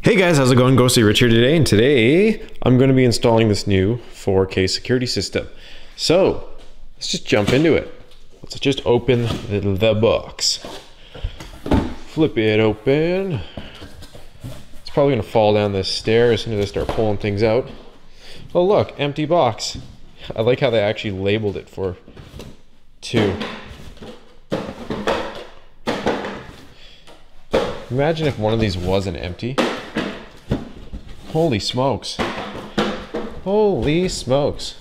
Hey guys, how's it going? Ghostly Rich here today, and today I'm going to be installing this new 4K security system. So let's just jump into it. Let's just open the box. Flip it open. It's probably going to fall down this stair as soon as I start pulling things out. Oh look, empty box. I like how they actually labeled it for 2. Imagine if one of these wasn't empty. Holy smokes. Holy smokes.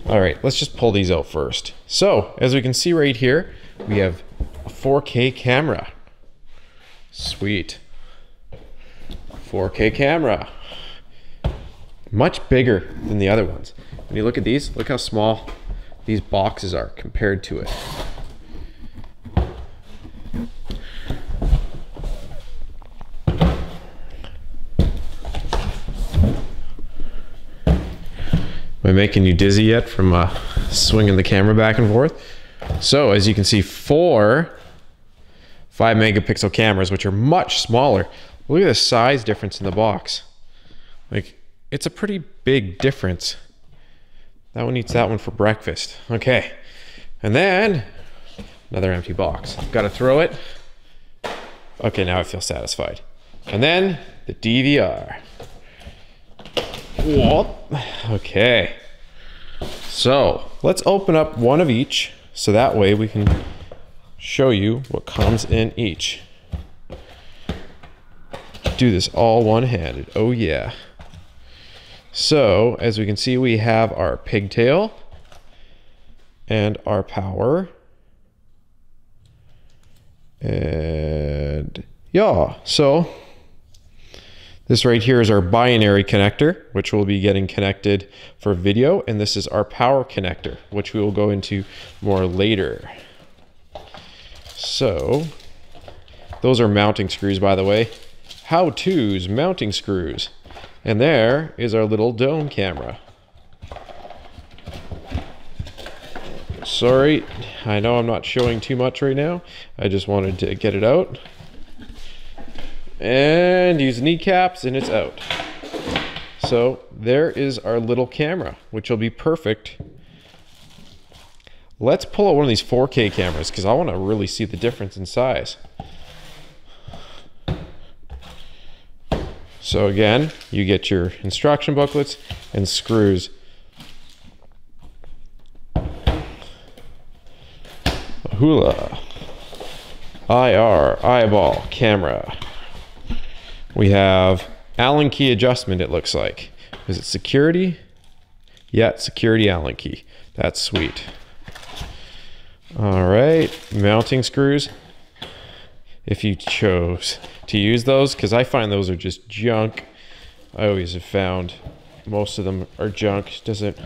All right, let's just pull these out first. So, as we can see right here, we have a 4K camera. Sweet. 4K camera. Much bigger than the other ones. When you look at these, look how small these boxes are compared to it. Am I making you dizzy yet from swinging the camera back and forth? So as you can see, 4 5-megapixel cameras, which are much smaller. Look at the size difference in the box. Like, it's a pretty big difference. That one eats that one for breakfast. Okay, and then another empty box. Gotta throw it. Okay, now I feel satisfied. And then the DVR. Whoop. Okay, so let's open up one of each so that way we can show you what comes in each. Do this all one-handed. Oh yeah. So as we can see, we have our pigtail and our power, and yeah, so this right here is our binary connector, which will be getting connected for video, and this is our power connector, which we will go into more later. So those are mounting screws, by the way. How-to's mounting screws. And there is our little dome camera. Sorry, I know I'm not showing too much right now. I just wanted to get it out. And use kneecaps, and it's out. So there is our little camera, which will be perfect. Let's pull out one of these 4K cameras because I want to really see the difference in size. So again, you get your instruction booklets and screws. Dahua IR eyeball camera. We have Allen key adjustment, it looks like. Is it security? Yeah, security Allen key. That's sweet. All right, mounting screws. If you chose to use those, because I find those are just junk. I always have found most of them are junk. Doesn't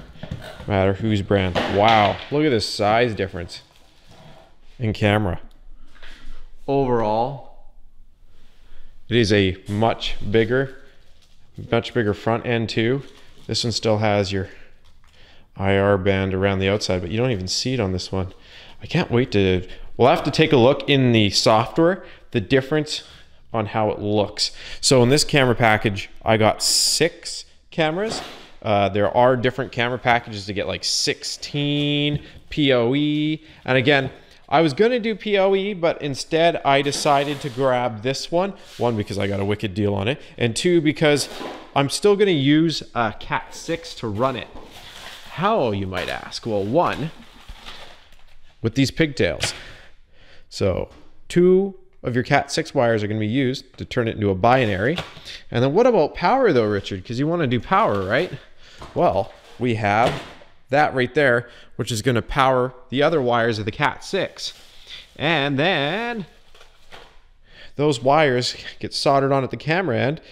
matter whose brand. Wow, look at this size difference in camera. Overall, it is a much bigger front end too. This one still has your IR band around the outside, but you don't even see it on this one. I can't wait to, we'll have to take a look in the software, the difference on how it looks. So in this camera package, I got 6 cameras. There are different camera packages to get like 16 PoE. And again, I was gonna do PoE, but instead I decided to grab this one. 1, because I got a wicked deal on it, and 2, because I'm still gonna use a Cat 6 to run it. How, you might ask? Well, 1, with these pigtails. So 2 of your Cat 6 wires are gonna be used to turn it into a binary. And then what about power though, Richard? Because you wanna do power, right? Well, we have that right there, which is going to power the other wires of the Cat 6. And then those wires get soldered on at the camera end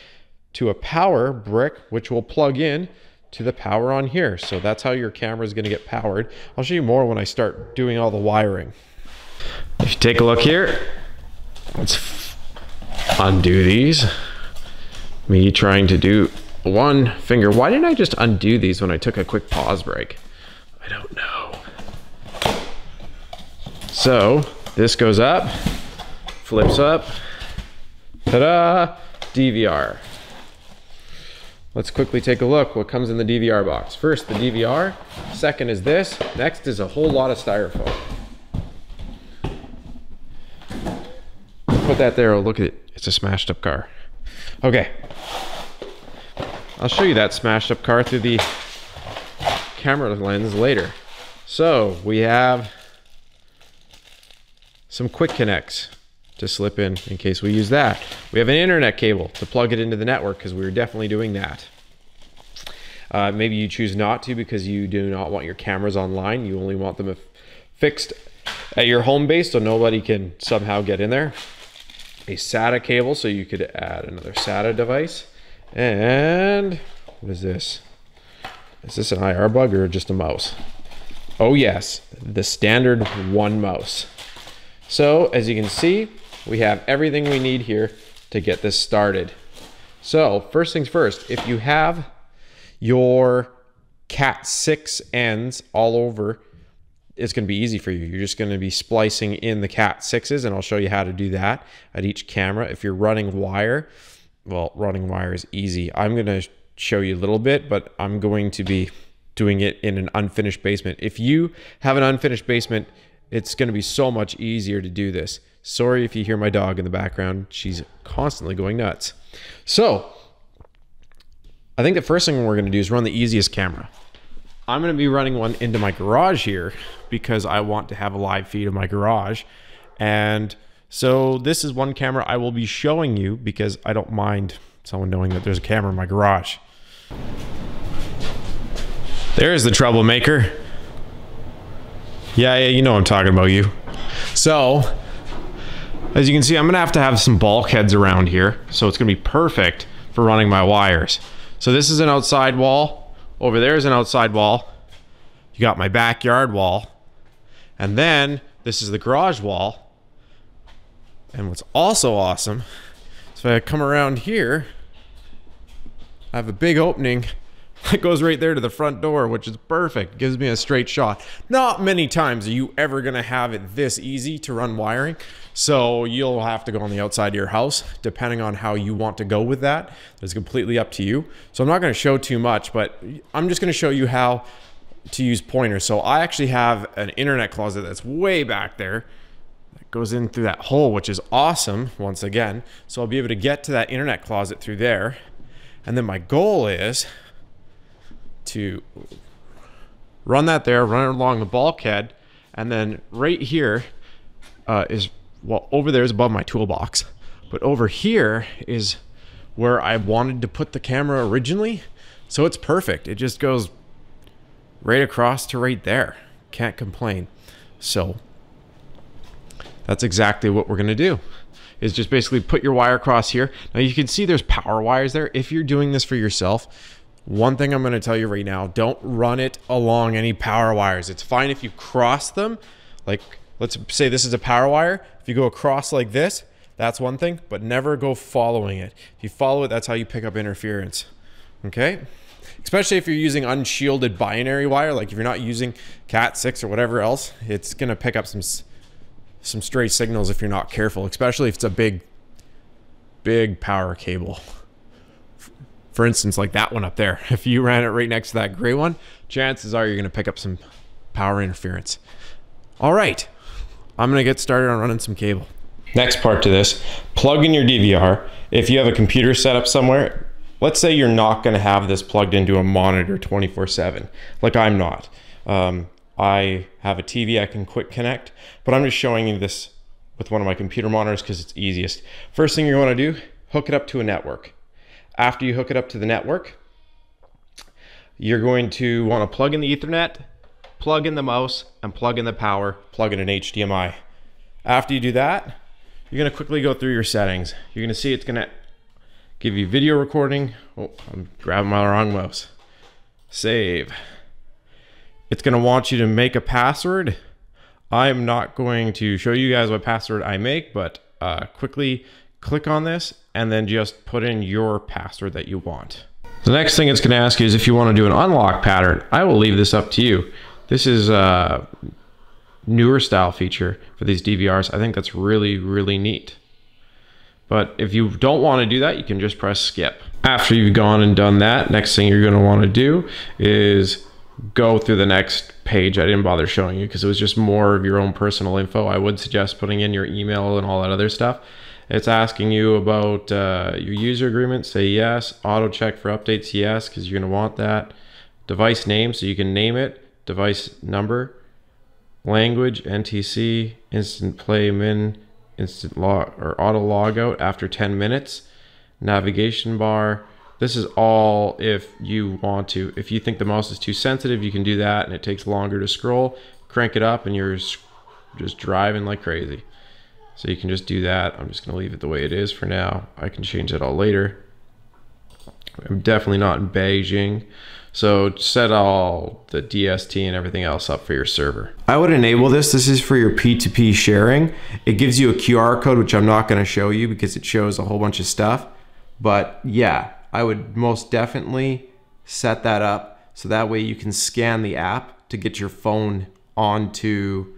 to a power brick, which will plug in to the power on here. So that's how your camera is going to get powered. I'll show you more when I start doing all the wiring. If you take a look here, let's undo these. Me trying to do one finger. Why didn't I just undo these when I took a quick pause break? I don't know. So this goes up, flips up, Ta-da! DVR. Let's quickly take a look what comes in the DVR box. First, the DVR. Second is this. Next is a whole lot of styrofoam. Put that there. Oh, look at it. It's a smashed up car. Okay. I'll show you that smashed up car through the camera lens later. So we have some quick connects to slip in case we use that. We have an internet cable to plug it into the network because we were definitely doing that. Maybe you choose not to because you do not want your cameras online. You only want them fixed at your home base so nobody can somehow get in there. A SATA cable so you could add another SATA device. And what is this? Is this an IR bug or just a mouse? Oh yes, the standard one mouse. So as you can see, we have everything we need here to get this started. So first things first, if you have your Cat 6 ends all over, it's going to be easy for you. You're just going to be splicing in the Cat 6s, and I'll show you how to do that at each camera. If you're running wire, well, running wire is easy. I'm going to show you a little bit, but I'm going to be doing it in an unfinished basement. If you have an unfinished basement, it's going to be so much easier to do this. Sorry if you hear my dog in the background. She's constantly going nuts. So I think the first thing we're going to do is run the easiest camera. I'm going to be running one into my garage here because I want to have a live feed of my garage. And so this is one camera I will be showing you because I don't mind someone knowing that there's a camera in my garage. There's the troublemaker. Yeah, you know I'm talking about you. So as you can see, I'm gonna have to have some bulkheads around here. So it's gonna be perfect for running my wires. So this is an outside wall. Over there is an outside wall. You got my backyard wall. And then this is the garage wall. And what's also awesome, is if I come around here, I have a big opening that goes right there to the front door, which is perfect. Gives me a straight shot. Not many times are you ever gonna have it this easy to run wiring. So you'll have to go on the outside of your house, depending on how you want to go with that. It's completely up to you. So I'm not gonna show too much, but I'm just gonna show you how to use pointers. So I actually have an internet closet that's way back there. That goes in through that hole, which is awesome, once again. So I'll be able to get to that internet closet through there. And then my goal is to run that there, run it along the bulkhead, and then right here well, over there is above my toolbox, but over here is where I wanted to put the camera originally. So it's perfect. It just goes right across to right there. Can't complain. So that's exactly what we're gonna do, is just basically put your wire across here. Now you can see there's power wires there. If you're doing this for yourself, one thing I'm going to tell you right now, don't run it along any power wires. It's fine if you cross them. Like, let's say this is a power wire. If you go across like this, that's one thing, but never go following it. If you follow it, that's how you pick up interference. Okay? Especially if you're using unshielded binary wire, like if you're not using Cat 6 or whatever else, it's going to pick up some stray signals if you're not careful, especially if it's a big power cable. For instance, like that one up there. If you ran it right next to that gray one, chances are you're going to pick up some power interference. All right, I'm going to get started on running some cable. Next part to this, plug in your DVR. If you have a computer set up somewhere, let's say you're not going to have this plugged into a monitor 24/7, like I'm not. I have a TV I can quick connect, but I'm just showing you this with one of my computer monitors because it's easiest. First thing you want to do, hook it up to a network. After you hook it up to the network, you're going to want to plug in the Ethernet, plug in the mouse, and plug in the power, plug in an HDMI. After you do that, you're going to quickly go through your settings. You're going to see it's going to give you video recording. Oh, I'm grabbing my wrong mouse. Save. It's going to want you to make a password. I'm not going to show you guys what password I make, but quickly click on this and then just put in your password that you want. The next thing it's going to ask you is if you want to do an unlock pattern. I will leave this up to you. This is a newer style feature for these DVRs. I think that's really, really neat. But if you don't want to do that, you can just press skip. After you've gone and done that, next thing you're going to want to do is go through the next page. I didn't bother showing you because it was just more of your own personal info. I would suggest putting in your email and all that other stuff. It's asking you about your user agreement. Say yes. Auto check for updates, yes, because you're going to want that. Device name, so you can name it. Device number. Language, NTC, instant play min, instant log or auto logout after 10 minutes. Navigation bar. This is all if you want to. If you think the mouse is too sensitive, you can do that and it takes longer to scroll. Crank it up and you're just driving like crazy. So you can just do that. I'm just going to leave it the way it is for now. I can change it all later. I'm definitely not in Beijing. So set all the DST and everything else up for your server. I would enable this. This is for your P2P sharing. It gives you a QR code, which I'm not going to show you because it shows a whole bunch of stuff. But yeah, I would most definitely set that up so that way you can scan the app to get your phone onto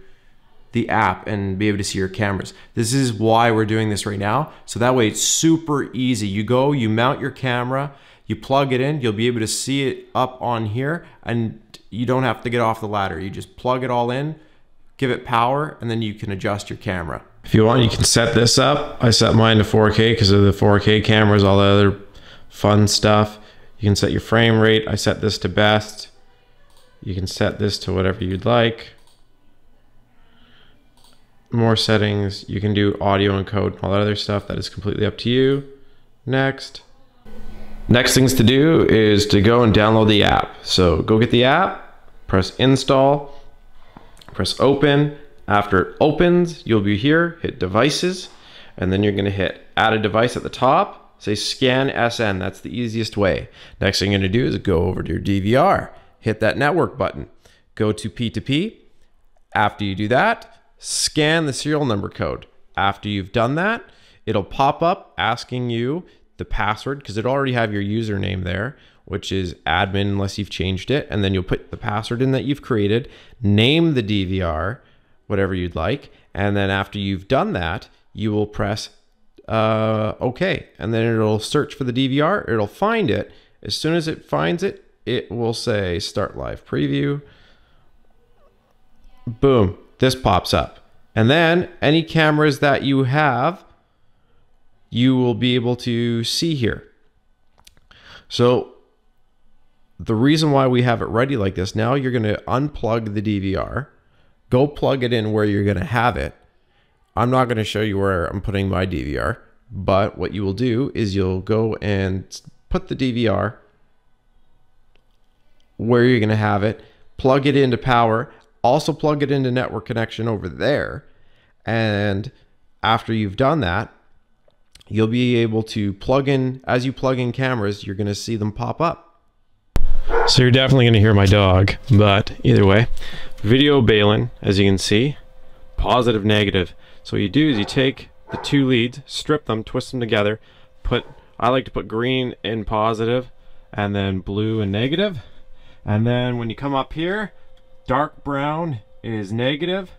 the app and be able to see your cameras. This is why we're doing this right now. So that way it's super easy. You go, you mount your camera, you plug it in, you'll be able to see it up on here and you don't have to get off the ladder. You just plug it all in, give it power, and then you can adjust your camera. If you want, you can set this up. I set mine to 4K because of the 4K cameras, all the other fun stuff. You can set your frame rate. I set this to best. You can set this to whatever you'd like. More settings. You can do audio encode and all that other stuff. That is completely up to you. Next. Next things to do is to go and download the app. So go get the app, press install, press open. After it opens, you'll be here, hit devices, and then you're going to hit add a device at the top, say scan SN. That's the easiest way. Next thing you're going to do is go over to your DVR, hit that network button, go to P2P. After you do that, scan the serial number code. After you've done that, it'll pop up asking you the password because it already have your username there, which is admin unless you've changed it, and then you'll put the password in that you've created, name the DVR, whatever you'd like, and then after you've done that, you will press OK, and then it'll search for the DVR, it'll find it. As soon as it finds it, it will say start live preview. Boom, this pops up. And then any cameras that you have, you will be able to see here. So the reason why we have it ready like this, now you're going to unplug the DVR, go plug it in where you're going to have it. I'm not going to show you where I'm putting my DVR, but what you will do is you'll go and put the DVR where you're going to have it, plug it into power, also plug it into network connection over there. And after you've done that, you'll be able to plug in, as you plug in cameras, you're going to see them pop up. So you're definitely going to hear my dog, but either way, video bailing, as you can see, positive, negative. So what you do is you take the two leads, strip them, twist them together, I like to put green in positive and then blue in negative. And then when you come up here, dark brown is negative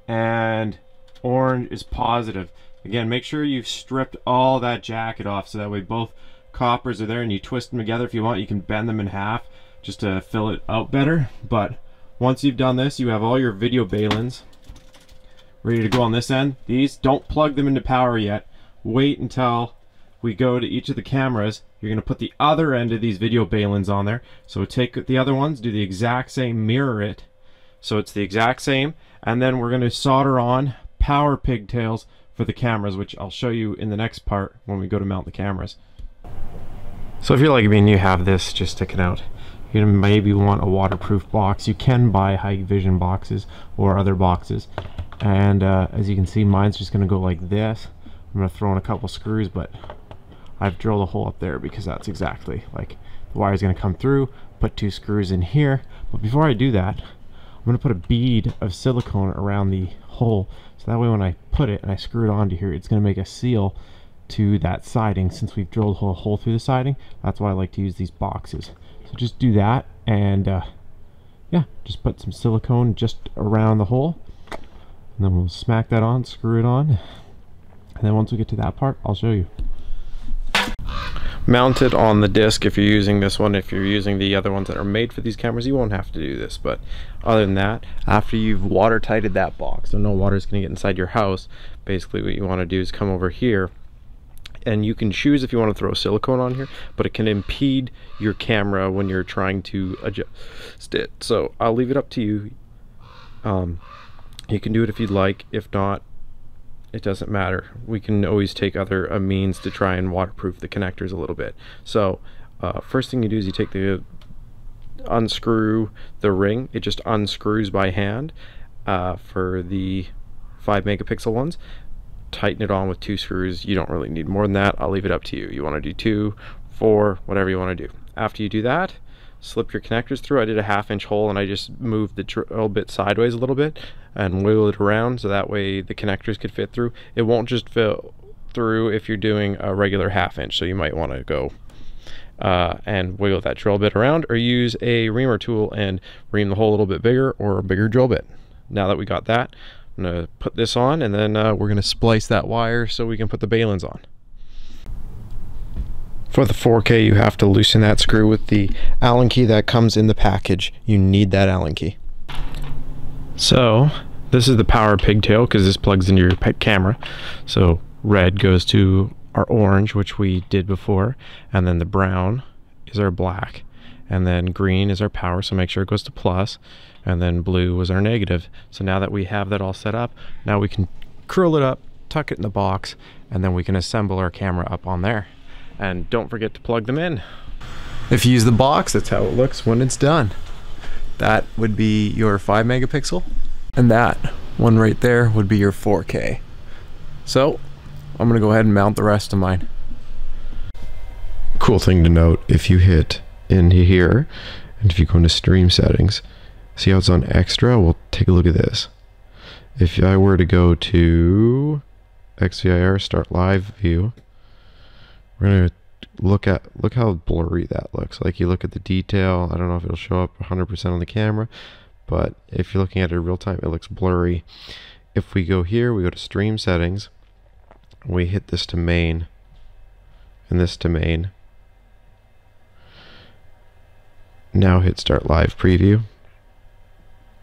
and orange is positive. Again, make sure you've stripped all that jacket off so that way both coppers are there, and you twist them together. If you want, you can bend them in half just to fill it out better. But once you've done this, you have all your video bailins ready to go on this end. These, don't plug them into power yet. Wait until we go to each of the cameras. You're going to put the other end of these video bailins on there. So take the other ones, do the exact same, mirror it so it's the exact same, and then we're going to solder on power pigtails for the cameras, which I'll show you in the next part when we go to mount the cameras. So if you're like me and you have this just sticking out, you're gonna maybe want a waterproof box. You can buy high vision boxes or other boxes, and as you can see, mine's just gonna go like this. I'm gonna throw in a couple screws, but I've drilled a hole up there because that's exactly like the wire's gonna come through. Put two screws in here, but before I do that, I'm gonna put a bead of silicone around the hole, so that way when I put it and I screw it onto here, it's gonna make a seal to that siding. Since we've drilled a hole through the siding, that's why I like to use these boxes. So just do that, and yeah, just put some silicone just around the hole, and then we'll smack that on, screw it on, And then once we get to that part, I'll show you. Mounted on the disc, if you're using this one. If you're using the other ones that are made for these cameras, you won't have to do this. But other than that, after you've watertighted that box, so no water is going to get inside your house, basically what you want to do is come over here, and you can choose if you want to throw silicone on here, but it can impede your camera when you're trying to adjust it. So I'll leave it up to you. You can do it if you'd like. If not, it doesn't matter. We can always take other means to try and waterproof the connectors a little bit. So first thing you do is you take unscrew the ring. It just unscrews by hand for the 5 megapixel ones. Tighten it on with 2 screws. You don't really need more than that. I'll leave it up to you. You want to do 2, 4, whatever you want to do. After you do that, slip your connectors through. I did a 1/2 inch hole, and I just moved the drill bit sideways a little bit and wiggle it around so that way the connectors could fit through. It won't just fit through if you're doing a regular 1/2 inch, so you might want to go and wiggle that drill bit around, or use a reamer tool and ream the hole a little bit bigger, or a bigger drill bit. Now that we got that, I'm going to put this on, and then we're going to splice that wire so we can put the balins on. For the 4K, you have to loosen that screw with the Allen key that comes in the package. You need that Allen key. So this is the power pigtail, because this plugs into your camera. So red goes to our orange, which we did before, and then the brown is our black, and then green is our power, so make sure it goes to plus, and then blue was our negative. So now that we have that all set up, now we can curl it up, tuck it in the box, and then we can assemble our camera up on there. And don't forget to plug them in. If you use the box, that's how it looks when it's done. That would be your 5 megapixel, and that one right there would be your 4K. So I'm gonna go ahead and mount the rest of mine. Cool thing to note, if you hit in here, and if you go into stream settings, see how it's on extra? Well, take a look at this. If I were to go to XVIR, start live view, we're gonna look how blurry that looks. Like, you look at the detail, I don't know if it'll show up 100% on the camera, but if you're looking at it in real time, it looks blurry. If we go here, we go to stream settings, we hit this to main, and this to main. Now hit start live preview.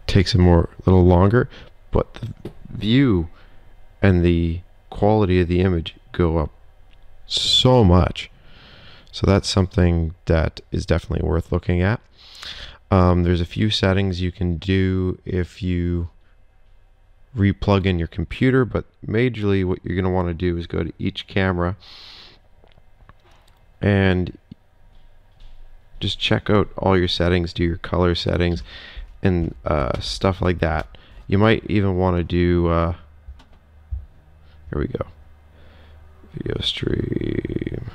Takes a little longer, but the view and the quality of the image go up so much. So that's something that is definitely worth looking at. There's a few settings you can do if you replug in your computer, but majorly what you're going to want to do is go to each camera and just check out all your settings, do your color settings and stuff like that. You might even want to do here we go, video stream,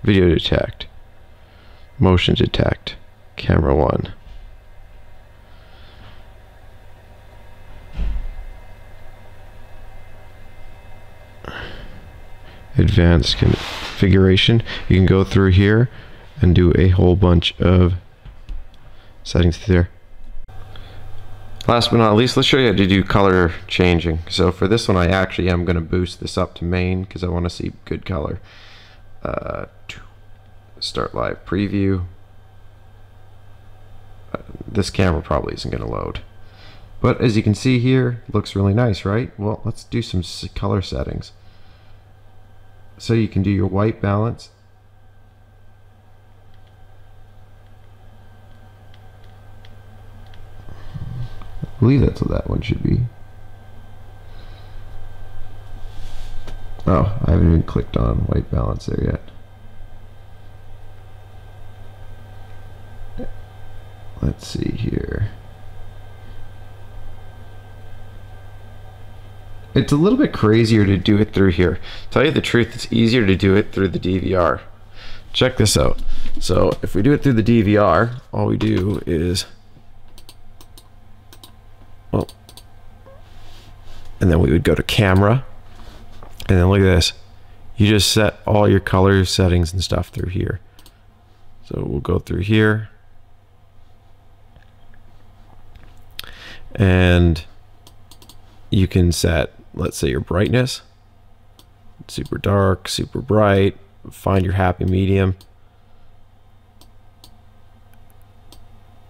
video detect, motion detect, camera 1. Advanced configuration. You can go through here and do a whole bunch of settings there. Last but not least, let's show you how to do color changing. So for this one, I actually am going to boost this up to main because I want to see good color. Start live preview. This camera probably isn't going to load, but as you can see here, it looks really nice, right? Well, let's do some color settings. So you can do your white balance. I believe that's what that one should be. Oh, I haven't even clicked on white balance there yet. Let's see here. It's a little bit crazier to do it through here. Tell you the truth, it's easier to do it through the DVR. Check this out. So if we do it through the DVR, all we do is, well, and then we would go to camera, and then look at this. You just set all your color settings and stuff through here. So we'll go through here, and you can set let's say your brightness, super dark, super bright, find your happy medium.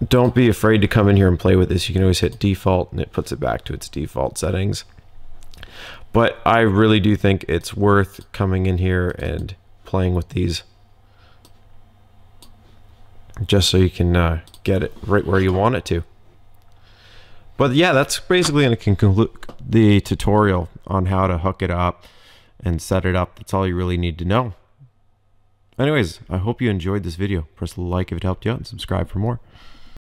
Don't be afraid to come in here and play with this. You can always hit default and it puts it back to its default settings. But I really do think it's worth coming in here and playing with these, just so you can get it right where you want it to. But yeah, that's basically going to conclude the tutorial on how to hook it up and set it up. That's all you really need to know. Anyways, I hope you enjoyed this video. Press like if it helped you out and subscribe for more.